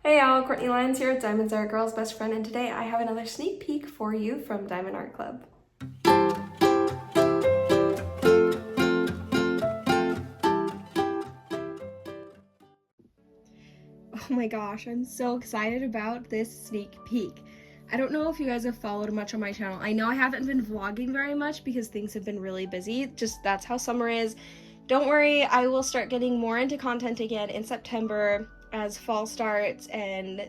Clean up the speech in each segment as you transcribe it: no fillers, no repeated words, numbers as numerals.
Hey y'all, Courtney Lyons here with Diamonds Are a Girl's Best Friend, and today I have another sneak peek for you from Diamond Art Club. Oh my gosh, I'm so excited about this sneak peek. I don't know if you guys have followed much on my channel. I know I haven't been vlogging very much because things have been really busy. Just that's how summer is. Don't worry, I will start getting more into content again in September as fall starts and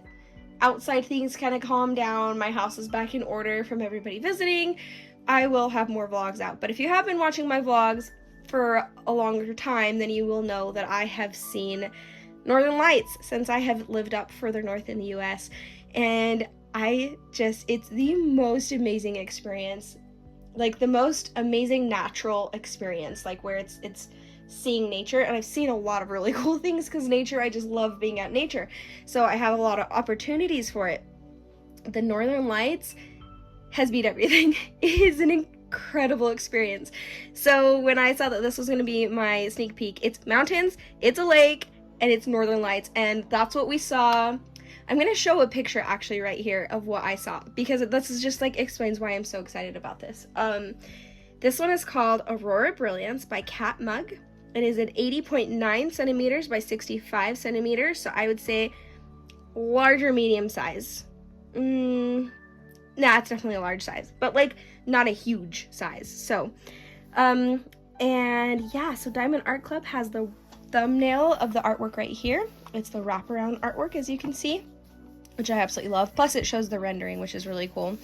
outside things kind of calm down. My house is back in order from everybody visiting. I will have more vlogs out. But if you have been watching my vlogs for a longer time, then you will know that I have seen Northern Lights since I have lived up further north in the US, and it's the most amazing experience, like the most amazing natural experience, like where it's seeing nature. And I've seen a lot of really cool things because nature, I just love being out in nature, so I have a lot of opportunities for it. The Northern Lights has beat everything. It is an incredible experience. So when I saw that this was going to be my sneak peek, it's mountains, it's a lake, and it's Northern Lights, and that's what we saw. I'm going to show a picture actually right here of what I saw, because this is just like explains why I'm so excited about this. This one is called Aurora Brilliance by Kat Mugg. It is at 80.9 centimeters by 65 centimeters, so I would say larger medium size. Nah, it's definitely a large size, but like not a huge size. So, and yeah, so Diamond Art Club has the thumbnail of the artwork right here. It's the wraparound artwork, as you can see, which I absolutely love. Plus it shows the rendering, which is really cool.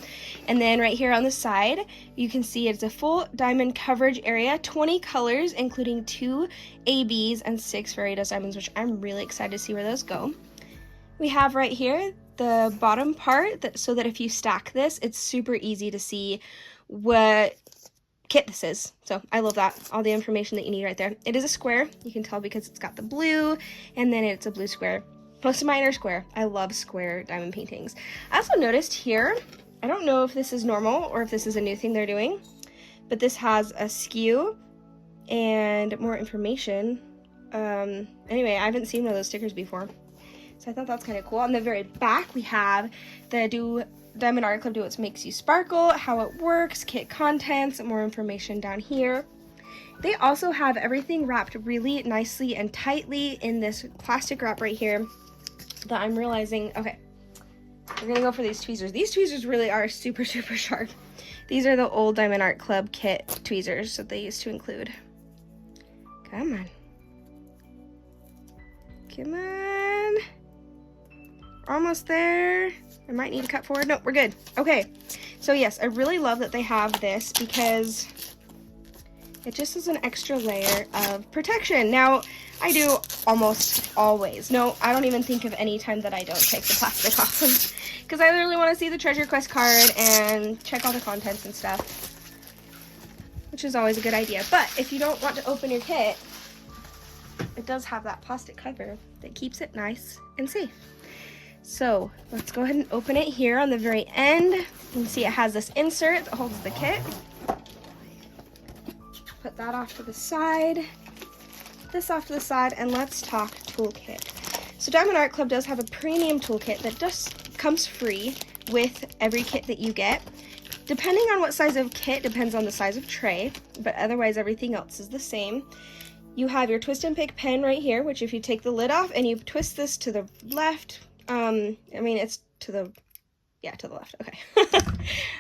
And then right here on the side, you can see it's a full diamond coverage area, 20 colors, including 2 ABs and 6 fairy dust diamonds, which I'm really excited to see where those go. We have right here the bottom part, so that if you stack this, it's super easy to see what kit this is. So I love that. All the information that you need right there. It is a square. You can tell because it's got the blue, and then it's a blue square. Most of mine are square. I love square diamond paintings. I also noticed here, I don't know if this is normal or if this is a new thing they're doing, but this has a skew and more information. Anyway, I haven't seen one of those stickers before, so I thought that's kind of cool. On the very back, we have the Diamond Art Club Do What Makes You Sparkle, how it works, kit contents, more information down here. They also have everything wrapped really nicely and tightly in this plastic wrap right here that I'm realizing, okay, we're gonna go for these tweezers. These tweezers really are super, super sharp. These are the old Diamond Art Club kit tweezers that they used to include. Come on. Come on. Almost there. I might need to cut forward. No, we're good. Okay, so yes, I really love that they have this because it just is an extra layer of protection. Now, I do almost always. No, I don't even think of any time that I don't take the plastic off them, because I literally want to see the treasure quest card and check all the contents and stuff, which is always a good idea. But if you don't want to open your kit, it does have that plastic cover that keeps it nice and safe. So let's go ahead and open it here on the very end. You can see it has this insert that holds the kit. Put that off to the side, this off to the side, and let's talk toolkit. So Diamond Art Club does have a premium toolkit that just comes free with every kit that you get. Depending on what size of kit, depends on the size of tray, but otherwise everything else is the same. You have your twist and pick pen right here, which if you take the lid off and you twist this to the left, it's to the left, okay.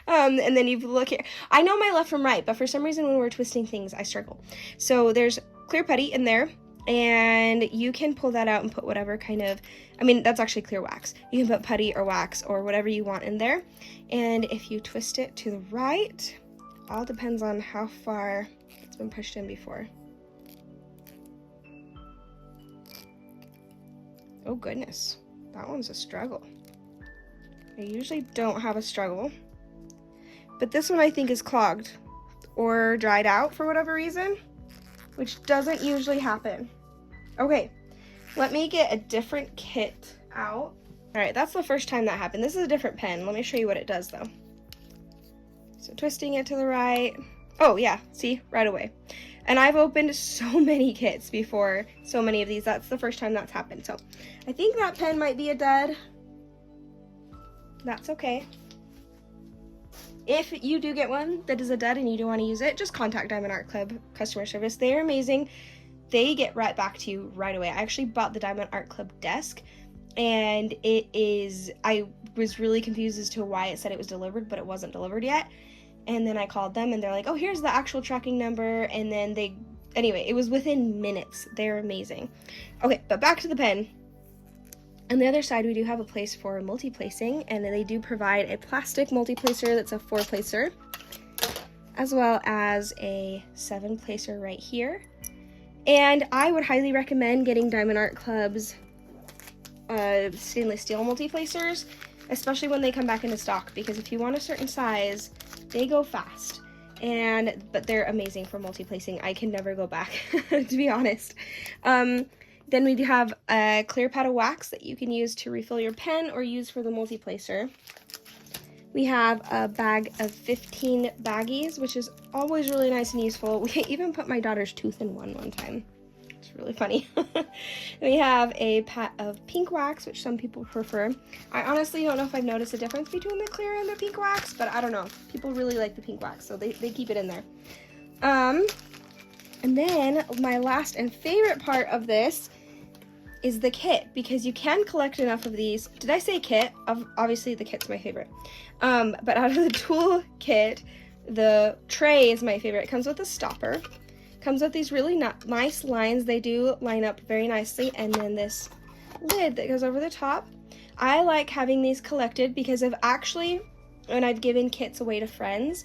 And then you look here. I know my left from right, but for some reason when we're twisting things, I struggle. So there's clear putty in there, and you can pull that out and put whatever kind of, that's actually clear wax. You can put putty or wax or whatever you want in there. And if you twist it to the right, all depends on how far it's been pushed in before. Oh goodness, that one's a struggle. I usually don't have a struggle, but this one I think is clogged or dried out for whatever reason, which doesn't usually happen. Okay, let me get a different kit out. All right, that's the first time that happened. This is a different pen. Let me show you what it does though. So twisting it to the right. Oh yeah, see, right away. And I've opened so many kits before, so many of these. That's the first time that's happened. So I think that pen might be a dud. That's okay. If you do get one that is a dud and you do want to use it, just contact Diamond Art Club customer service. They are amazing. They get right back to you right away. I actually bought the Diamond Art Club desk, and I was really confused as to why it said it was delivered, but it wasn't delivered yet. And then I called them, and they're like, oh, here's the actual tracking number. And then anyway, it was within minutes. They're amazing. Okay, but back to the pen. On the other side, we do have a place for multi-placing, and they do provide a plastic multi-placer that's a 4-placer, as well as a 7-placer right here. And I would highly recommend getting Diamond Art Club's stainless steel multi-placers, especially when they come back into stock, because if you want a certain size, they go fast. But they're amazing for multi-placing. I can never go back, to be honest. Then we do have a clear pad of wax that you can use to refill your pen or use for the multi-placer. We have a bag of 15 baggies, which is always really nice and useful. We even put my daughter's tooth in one time. It's really funny. We have a pat of pink wax, which some people prefer. I honestly don't know if I've noticed a difference between the clear and the pink wax, but I don't know. People really like the pink wax, so they keep it in there. And then my last and favorite part of this is the kit, because you can collect enough of these. Did I say kit? Obviously the kit's my favorite. But out of the tool kit, the tray is my favorite. It comes with a stopper. Comes with these really nice lines. They do line up very nicely. And then this lid that goes over the top. I like having these collected because when I've given kits away to friends,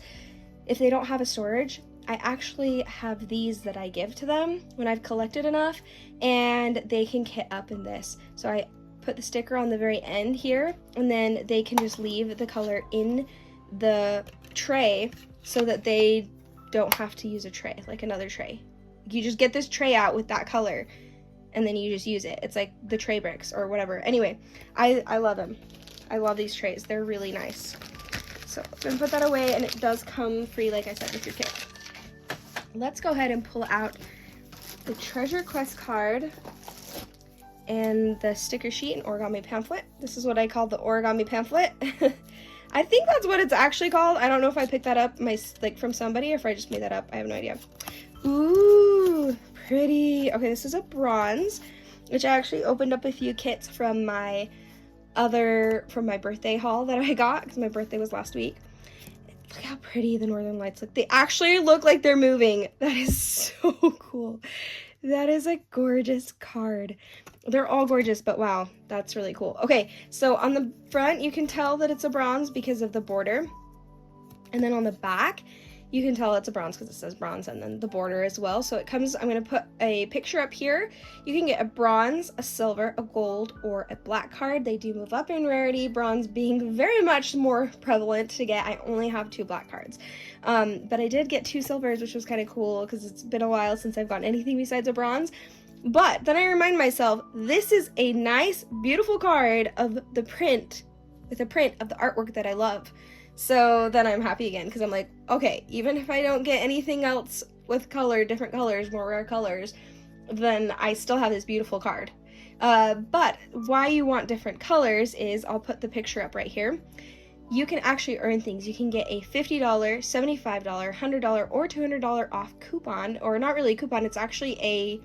if they don't have a storage, I actually have these that I give to them when I've collected enough, and they can kit up in this. So I put the sticker on the very end here, and then they can just leave the color in the tray so that they don't have to use a tray, like another tray. You just get this tray out with that color, and then you just use it. It's like the tray bricks or whatever. Anyway, I love them. I love these trays. They're really nice. So I'm gonna put that away, and it does come free, like I said, with your kit. Let's go ahead and pull out the Treasure Quest card and the sticker sheet and origami pamphlet. This is what I call the origami pamphlet. I think that's what it's actually called. I don't know if I picked that up from somebody or if I just made that up. I have no idea. Ooh, pretty. Okay, this is a bronze, which I actually opened up a few kits from my birthday haul that I got, because my birthday was last week. Look how pretty the Northern Lights look. They actually look like they're moving. That is so cool. That is a gorgeous card. They're all gorgeous, but wow, that's really cool. Okay, so on the front, you can tell that it's a bronze because of the border. And then on the back, you can tell it's a bronze because it says bronze, and then the border as well. So it comes, I'm going to put a picture up here. You can get a bronze, a silver, a gold, or a black card. They do move up in rarity, bronze being very much more prevalent to get. I only have 2 black cards. But I did get 2 silvers, which was kind of cool because it's been a while since I've gotten anything besides a bronze. But then I remind myself, this is a nice, beautiful card of the print, with a print of the artwork that I love. So then I'm happy again, because I'm like, okay, even if I don't get anything else with different colors, more rare colors, then I still have this beautiful card. But why you want different colors is, I'll put the picture up right here. You can actually earn things. You can get a $50, $75, $100, or $200 off coupon, or not really a coupon, it's actually a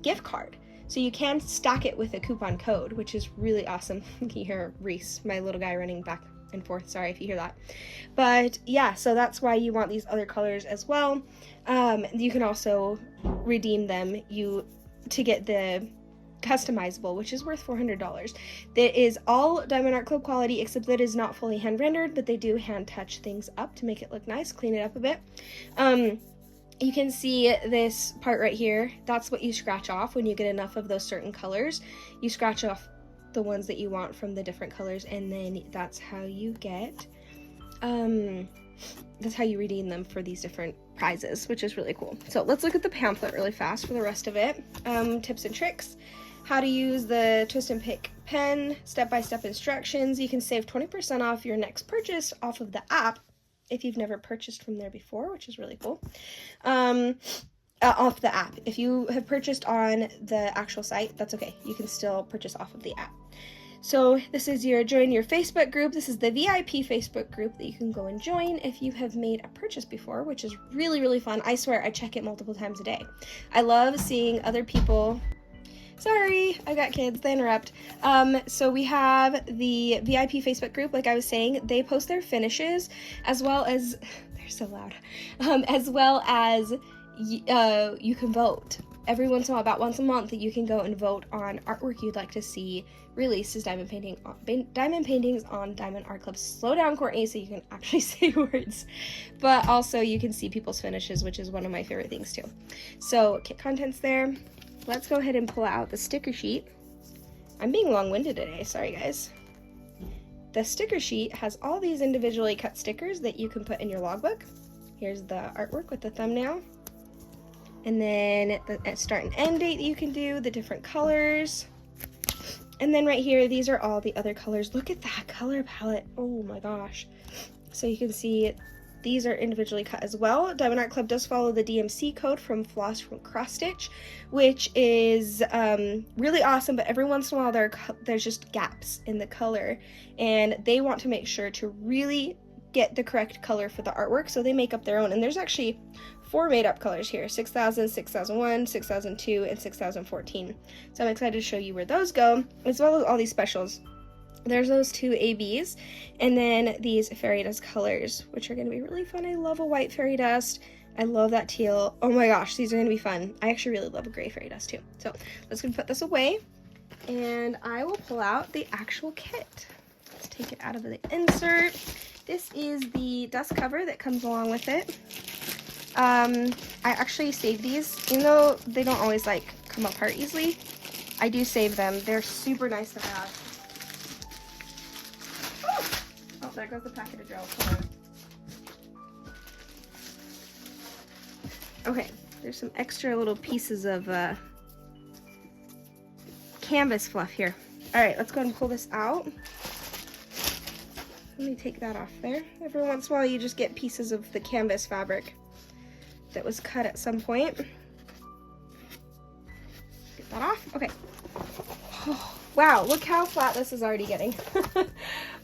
gift card. So you can stack it with a coupon code, which is really awesome. You can hear Reese, my little guy, running back and forth. Sorry if you hear that. But yeah, so that's why you want these other colors as well. You can also redeem them to get the customizable, which is worth $400. That is all Diamond Art Club quality, except that it is not fully hand rendered, but they do hand touch things up to make it look nice, clean it up a bit. You can see this part right here. That's what you scratch off when you get enough of those certain colors. You scratch off the ones that you want from the different colors, and then that's how you get that's how you redeem them for these different prizes, which is really cool. So let's look at the pamphlet really fast for the rest of it. Tips and tricks, how to use the twist and pick pen, step-by-step instructions. You can save 20% off your next purchase off of the app if you've never purchased from there before, which is really cool. Off the app. If you have purchased on the actual site, that's okay. You can still purchase off of the app. So this is your join your Facebook group. This is the VIP Facebook group that you can go and join if you have made a purchase before, which is really, really fun. I swear I check it multiple times a day. I love seeing other people. Sorry, I got kids, they interrupt. So we have the VIP Facebook group, like I was saying. They post their finishes as well as, they're so loud, as well as you can vote. Every once in a while, about once a month, you can go and vote on artwork you'd like to see released as diamond paintings on Diamond Art Club. Slow down, Courtney, so you can actually say words. But also you can see people's finishes, which is one of my favorite things too. So kit contents there. Let's go ahead and pull out the sticker sheet. I'm being long-winded today, sorry guys. The sticker sheet has all these individually cut stickers that you can put in your logbook. Here's the artwork with the thumbnail. And then the start and end date that you can do, the different colors. And then right here, these are all the other colors. Look at that color palette. Oh my gosh. So you can see these are individually cut as well. Diamond Art Club does follow the DMC code from Floss from Cross Stitch, which is really awesome, but every once in a while there's just gaps in the color, and they want to make sure to really get the correct color for the artwork, so they make up their own. And there's actually 4 made up colors here: 6000, 6001, 6002, and 6014. So I'm excited to show you where those go, as well as all these specials. There's those 2 ABs, and then these fairy dust colors, which are going to be really fun. I love a white fairy dust. I love that teal. Oh my gosh, these are going to be fun. I actually really love a gray fairy dust too. So let's go put this away, and I will pull out the actual kit. Let's take it out of the insert. This is the dust cover that comes along with it. I actually save these, even though they don't always like come apart easily. I do save them. They're super nice to have. Oh, there goes the packet of drills. Hold on. Okay, there's some extra little pieces of canvas fluff here. All right, let's go ahead and pull this out. Let me take that off there. Every once in a while you just get pieces of the canvas fabric that was cut at some point. Get that off. Okay. Oh, wow, look how flat this is already getting.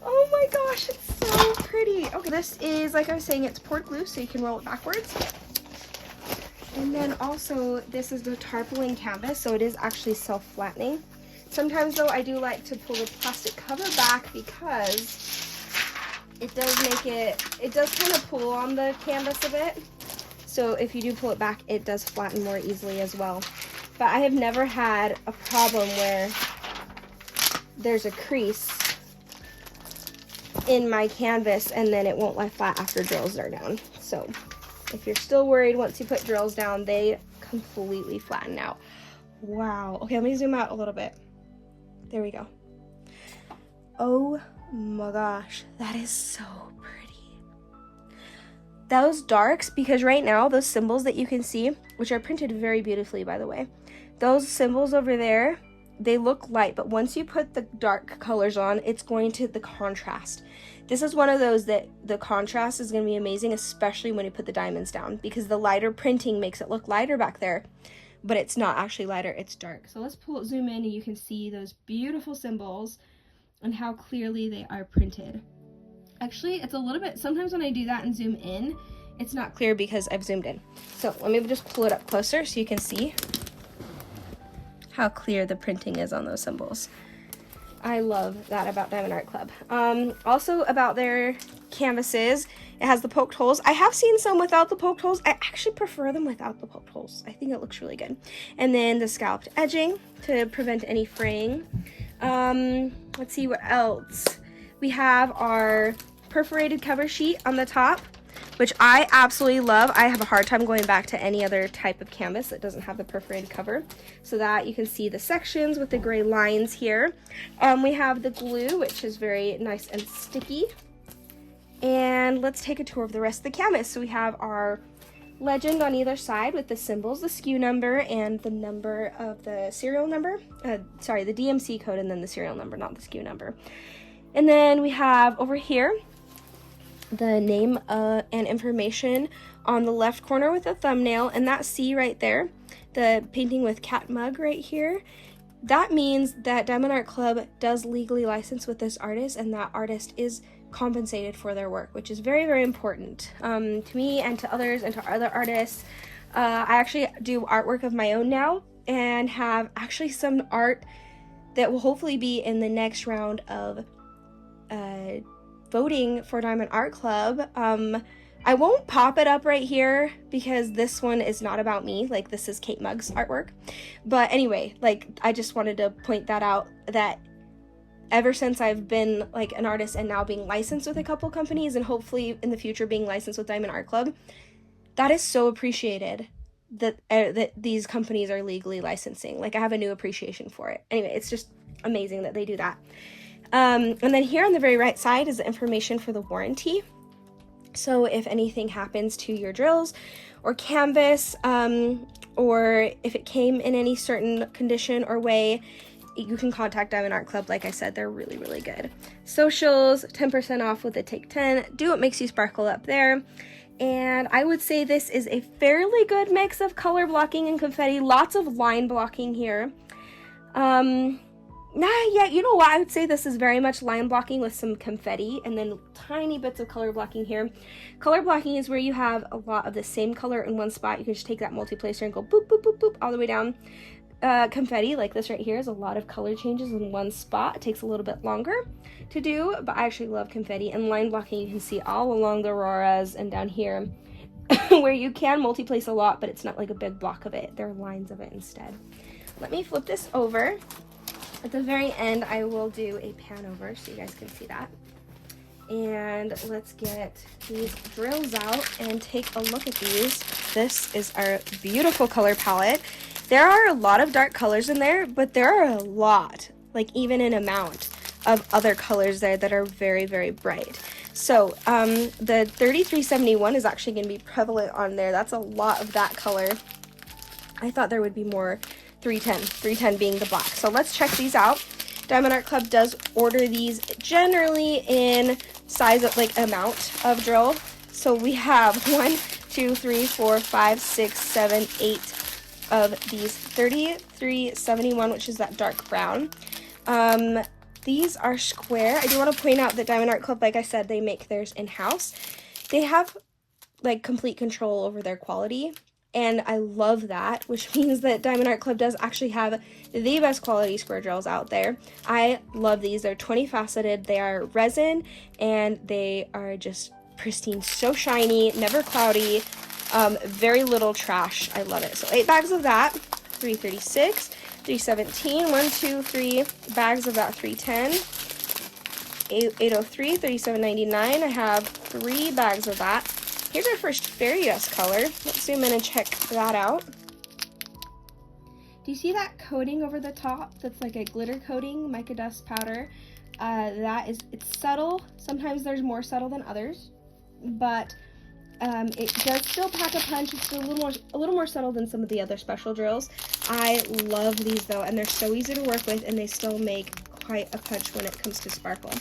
Oh my gosh, it's so pretty. Okay, this is, like I was saying, it's poured glue, so you can roll it backwards. And then also, this is the tarpaulin canvas, so it is actually self-flattening. Sometimes though, I do like to pull the plastic cover back because it does kind of pull on the canvas a bit. So if you do pull it back, it does flatten more easily as well. But I have never had a problem where there's a crease in my canvas and then it won't lie flat after drills are down. So if you're still worried, once you put drills down, they completely flatten out. Wow. Okay, let me zoom out a little bit. There we go. Oh my gosh, that is so pretty. Those darks, because right now those symbols that you can see, which are printed very beautifully by the way, those symbols over there, they look light, but once you put the dark colors on, it's going to the contrast. This is one of those that the contrast is going to be amazing, especially when you put the diamonds down, because the lighter printing makes it look lighter back there, but it's not actually lighter, it's dark. So let's zoom in and you can see those beautiful symbols and how clearly they are printed. Actually, it's a little bit, sometimes when I do that and zoom in, it's not clear because I've zoomed in. So let me just pull it up closer so you can see how clear the printing is on those symbols. I love that about Diamond Art Club. Also about their canvases, it has the poked holes. I have seen some without the poked holes. I actually prefer them without the poked holes. I think it looks really good. And then the scalloped edging to prevent any fraying. Let's see what else. We have our perforated cover sheet on the top, which I absolutely love. I have a hard time going back to any other type of canvas that doesn't have the perforated cover, so that you can see the sections with the gray lines here. We have the glue, which is very nice and sticky. And let's take a tour of the rest of the canvas. So we have our legend on either side with the symbols, the SKU number, and the number of the serial number. Sorry, the DMC code and then the serial number, not the SKU number. And then we have over here the name and information on the left corner with a thumbnail, and that C right there, the painting with Kat Mugg right here, that means that Diamond Art Club does legally license with this artist, and that artist is compensated for their work, which is very, very important to me and to others and to other artists. I actually do artwork of my own now, and have actually some art that will hopefully be in the next round of voting for Diamond Art Club. I won't pop it up right here because this one is not about me, like this is Kat Mugg's artwork. But anyway, like I just wanted to point that out, that ever since I've been like an artist and now being licensed with a couple companies, and hopefully in the future being licensed with Diamond Art Club, that is so appreciated that these companies are legally licensing. Like I have a new appreciation for it. Anyway, it's just amazing that they do that. And then here on the very right side is the information for the warranty. So if anything happens to your drills or canvas, or if it came in any certain condition or way, you can contact Diamond Art Club. Like I said, they're really, really good. Socials, 10% off with the Take 10. Do What Makes You Sparkle up there. And I would say this is a fairly good mix of color blocking and confetti. Lots of line blocking here. Yeah, you know what? I would say this is very much line blocking with some confetti and then tiny bits of color blocking here. Color blocking is where you have a lot of the same color in one spot. You can just take that multiplacer and go boop, boop, boop, boop, all the way down. Confetti, like this right here, is a lot of color changes in one spot. It takes a little bit longer to do, but I actually love confetti. And line blocking, you can see all along the Auroras and down here where you can multi-place a lot, but it's not like a big block of it. There are lines of it instead. Let me flip this over. At the very end, I will do a Panover so you guys can see that. And let's get these drills out and take a look at these. This is our beautiful color palette. There are a lot of dark colors in there, but there are a lot, like even an amount of other colors there that are very, very bright. So the 3371 is actually going to be prevalent on there. That's a lot of that color. I thought there would be more 310 being the black. So let's check these out. Diamond Art Club does order these generally in size of like amount of drill. So we have 1, 2, 3, 4, 5, 6, 7, 8 of these 3371, which is that dark brown. These are square. I do want to point out that Diamond Art Club, like I said, they make theirs in-house. They have like complete control over their quality, and I love that, which means that Diamond Art Club does actually have the best quality square drills out there. I love these. They're 20 faceted. They are resin, and they are just pristine, so shiny, never cloudy, very little trash. I love it. So 8 bags of that, 336, 317, 1, 2, 3 bags of that 310, 803, 37.99. I have 3 bags of that. Here's our first fairy dust color. Let's zoom in and check that out. Do you see that coating over the top? That's like a glitter coating, mica dust powder. It's subtle. Sometimes there's more subtle than others, but it does still pack a punch. It's a little more subtle than some of the other special drills. I love these though, and they're so easy to work with, and they still make quite a punch when it comes to sparkle.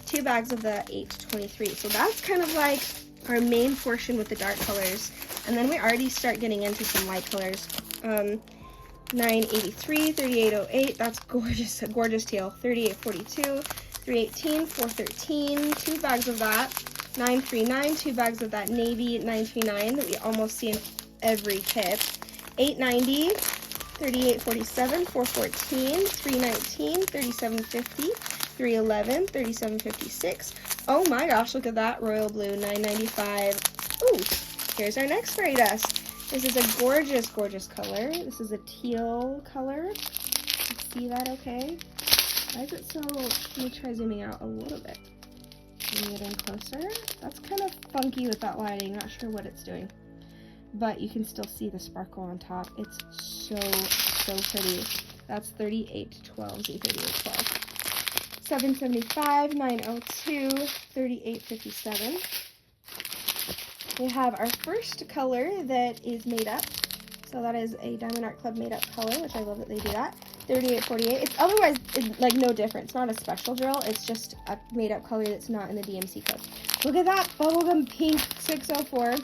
2 bags of the 823. So that's kind of like our main portion with the dark colors, and then we already start getting into some light colors. 983, 3808, that's gorgeous, gorgeous teal. 3842, 318, 413, 2 bags of that. 939, 2 bags of that navy 939 that we almost see in every kit. 890, 3847, 414, 319, 3750, 311, 3756. Oh my gosh, look at that royal blue, 995. Ooh, here's our next fairy dust. This is a gorgeous, gorgeous color. This is a teal color. You see that okay? Why is it so, let me try zooming out a little bit. Bring it in closer. That's kind of funky with that lighting, not sure what it's doing. But you can still see the sparkle on top. It's so, so pretty. That's 3812, Z3812. 775, 902, 3857. We have our first color that is made up. So that is a Diamond Art Club made up color, which I love that they do that. 3848. It's otherwise like no different. It's not a special drill. It's just a made-up color that's not in the DMC code. Look at that bubblegum pink 604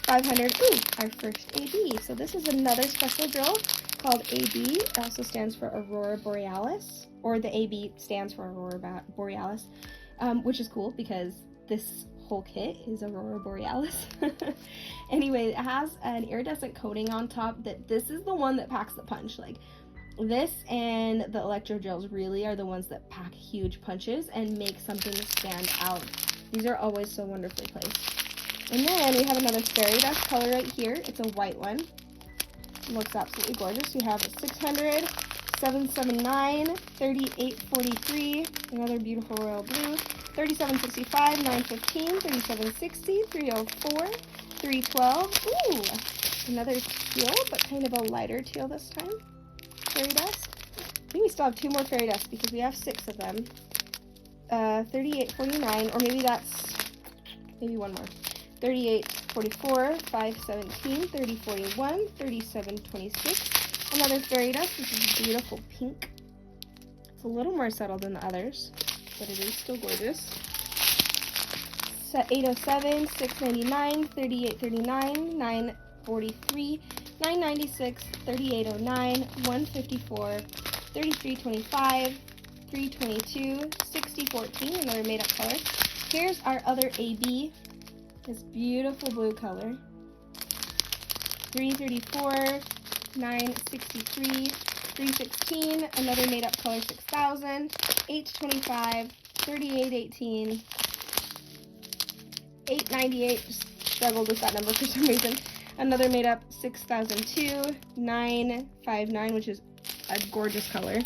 500. Ooh, our first AB. So this is another special drill called AB. It also stands for Aurora Borealis, or the AB stands for Aurora Borealis, which is cool because this whole kit is Aurora Borealis. Anyway, it has an iridescent coating on top. This is the one that packs the punch. Like, this and the electro drills really are the ones that pack huge punches and make something stand out. These are always so wonderfully placed. And then we have another fairy dust color right here. It's a white one. It looks absolutely gorgeous. We have 600, 779, 3843, another beautiful royal blue, 3765, 915, 3760, 304, 312. Ooh, another teal, but kind of a lighter teal this time. Fairy dust. I think we still have 2 more fairy dust because we have 6 of them. 3849, or maybe one more. 3844, 517, 3041, 3726. Another fairy dust. This is beautiful pink. It's a little more subtle than the others, but it is still gorgeous. 807, 699, 3839, 943, 996, 3809, 154, 3325, 322, 6014, another made up color. Here's our other AB, this beautiful blue color. 334, 963, 316, another made up color 6000, 825, 3818, 898, just struggled with that number for some reason. Another made up 6002, 959, which is a gorgeous color.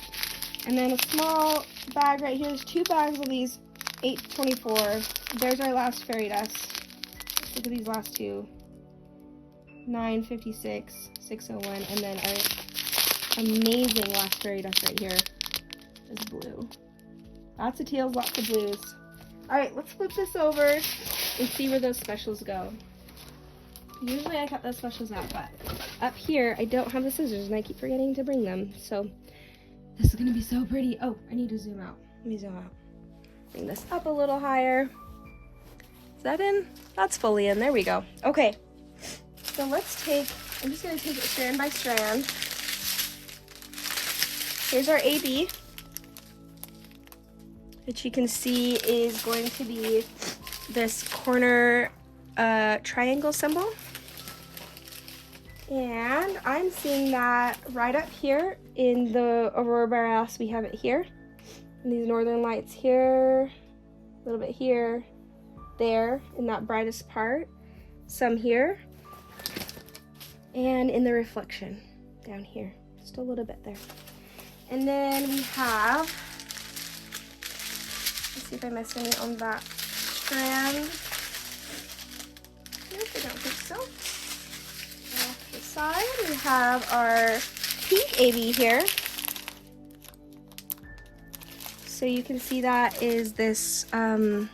And then a small bag right here. There's 2 bags of these 824. There's our last fairy dust. Look at these last 2. 956, 601, and then our amazing last fairy dust right here is blue. Lots of teals, lots of blues. Alright, let's flip this over and see where those specials go. Usually I cut those specials out, but up here I don't have the scissors and I keep forgetting to bring them. So this is gonna be so pretty. Oh, I need to zoom out. Let me zoom out. Bring this up a little higher. Is that in? That's fully in. There we go. Okay. So let's I'm just gonna take it strand by strand. Here's our AB, which you can see is going to be this corner triangle symbol. And I'm seeing that right up here in the Aurora Borealis. We have it here. And these northern lights here, a little bit here, there, in that brightest part. Some here. And in the reflection down here. Just a little bit there. And then we have, let's see if I missed any on that strand. Nope, I don't think so. Off the side, we have our pink AB here. So you can see that is this, I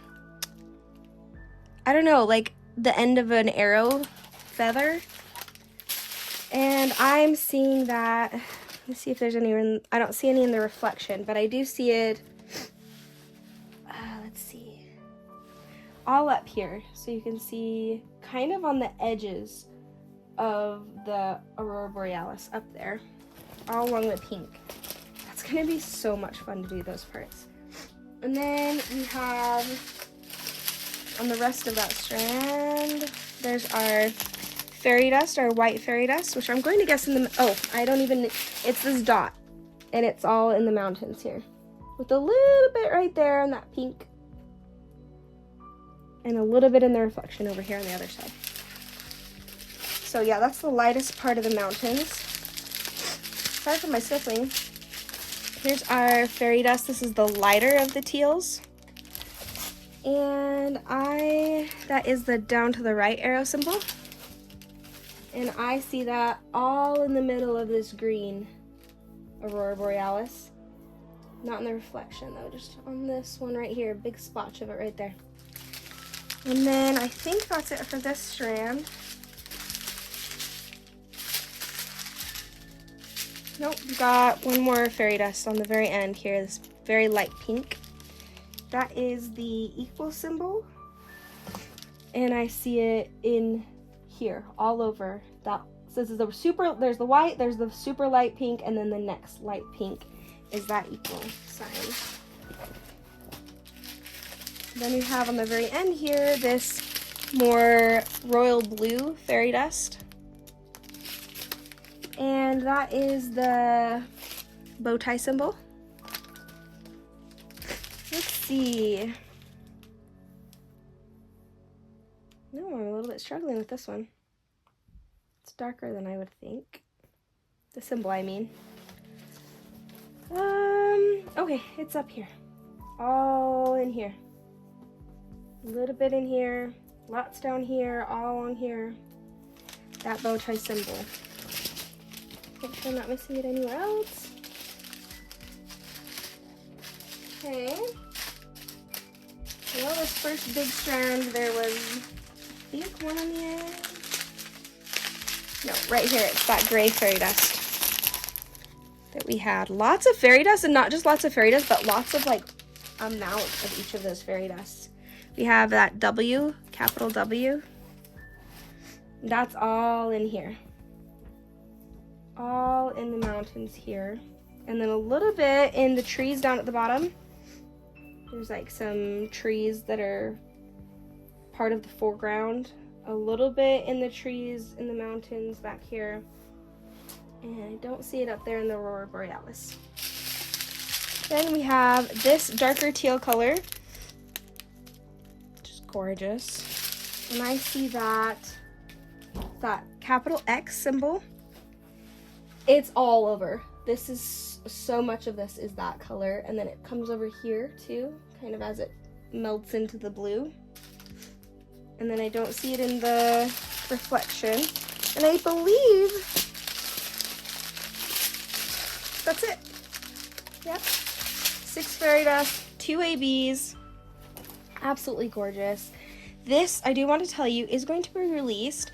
don't know, like the end of an arrow feather. And I'm seeing that, let's see if there's any, I don't see any in the reflection, but I do see it, let's see, all up here. So you can see kind of on the edges of the Aurora Borealis up there, all along the pink. That's gonna be so much fun to do those parts. And then we have, on the rest of that strand, there's our fairy dust, our white fairy dust, which I'm going to guess in the, it's this dot, and it's all in the mountains here, with a little bit right there on that pink, and a little bit in the reflection over here on the other side. So yeah, that's the lightest part of the mountains. Sorry for my sniffling. Here's our fairy dust. This is the lighter of the teals. And that is the down to the right arrow symbol. And I see that all in the middle of this green Aurora Borealis. Not in the reflection though, just on this one right here, big splotch of it right there. And then I think that's it for this strand. Nope, we've got one more fairy dust on the very end here, this very light pink. That is the equal symbol, and I see it in here, all over that. So this is the super, there's the white, there's the super light pink, and then the next light pink is that equal sign. Then we have on the very end here, this more royal blue fairy dust. And that is the bow tie symbol. Let's see. No, I'm a little bit struggling with this one. It's darker than I would think. The symbol, I mean. Okay, it's up here. All in here. A little bit in here, lots down here, all on here. That bow tie symbol. Make sure I'm not missing it anywhere else. Okay. Well, this first big strand, there was, I think, one on the end. No, right here, it's that gray fairy dust that we had. Lots of fairy dust, and not just lots of fairy dust, but lots of, like, amount of each of those fairy dusts. We have that W, capital W. That's all in here. All in the mountains here. And then a little bit in the trees down at the bottom. There's like some trees that are part of the foreground. A little bit in the trees in the mountains back here. And I don't see it up there in the Aurora Borealis. Then we have this darker teal color. Gorgeous. And I see that capital X symbol. It's all over. This is so much of this is that color, and then it comes over here too, kind of as it melts into the blue. And then I don't see it in the reflection. And I believe that's it. Yep. 6 fairy dust, 2 ABs. Absolutely gorgeous. This, I do want to tell you, is going to be released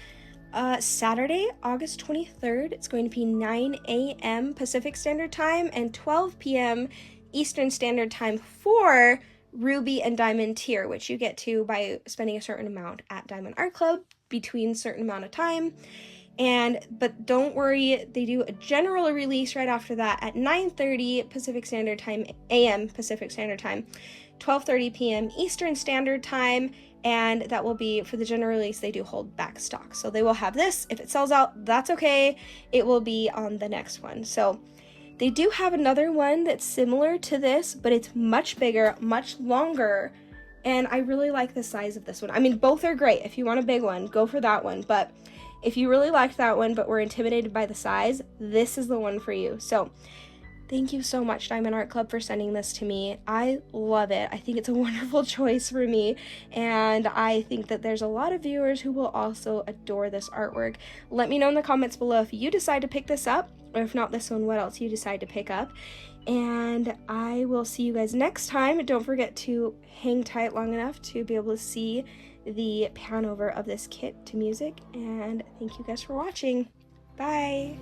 Saturday, August 23rd. It's going to be 9 a.m. Pacific Standard Time and 12 p.m. Eastern Standard Time for Ruby and Diamond tier, which you get to by spending a certain amount at Diamond Art Club between a certain amount of time. But don't worry, they do a general release right after that at 9:30 Pacific Standard Time, a.m. Pacific Standard Time, 12:30 p.m. Eastern Standard Time, and that will be for the general release. They do hold back stock, so they will have this. If it sells out, that's okay. It will be on the next one. So they do have another one that's similar to this, but it's much bigger, much longer, and I really like the size of this one. I mean, both are great. If you want a big one, go for that one, but if you really liked that one but were intimidated by the size, this is the one for you. So thank you so much, Diamond Art Club, for sending this to me. I love it. I think it's a wonderful choice for me, and I think that there's a lot of viewers who will also adore this artwork. Let me know in the comments below if you decide to pick this up, or if not this one, what else you decide to pick up. And I will see you guys next time. Don't forget to hang tight long enough to be able to see the Panover of this kit to music. And thank you guys for watching. Bye!